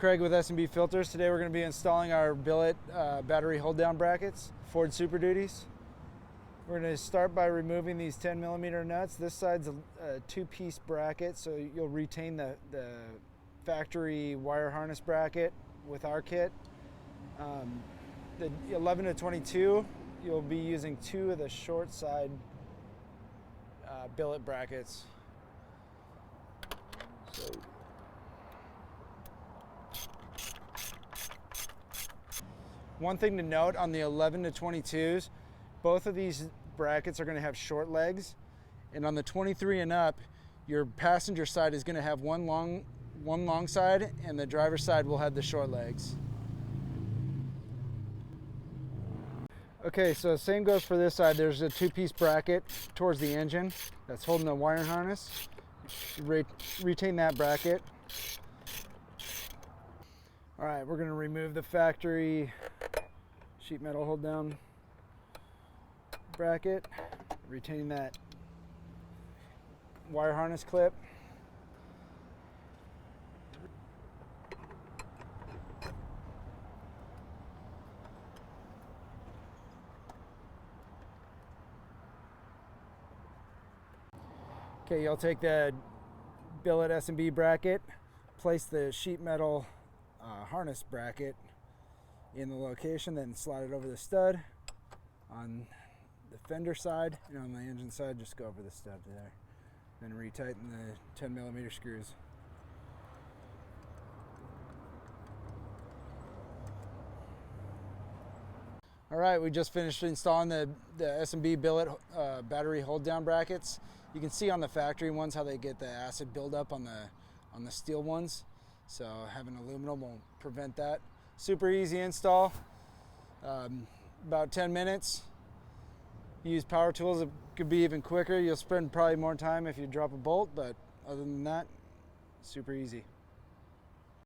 Craig with S&B Filters. Today we're going to be installing our billet battery hold down brackets, Ford Super Duties. We're going to start by removing these 10mm nuts. This side's a two-piece bracket, so you'll retain the factory wire harness bracket with our kit. The 11 to 22, you'll be using two of the short side billet brackets. So, one thing to note on the 11 to 22s, both of these brackets are going to have short legs, and on the 23 and up, your passenger side is going to have one long side, and the driver's side will have the short legs. Okay, so same goes for this side. There's a two-piece bracket towards the engine that's holding the wire harness. Retain that bracket. All right, we're going to remove the factory sheet metal hold down bracket, retaining that wire harness clip. Okay, you'll take the billet S&B bracket, place the sheet metal harness bracket in the location, then slide it over the stud on the fender side, and on the engine side just go over the stud there. Then retighten the 10mm screws. All right, we just finished installing the S&B billet battery hold down brackets. You can see on the factory ones how they get the acid buildup on the steel ones. So having aluminum will prevent that. Super easy install, about 10 minutes. Use power tools, it could be even quicker. You'll spend probably more time if you drop a bolt, but other than that, super easy.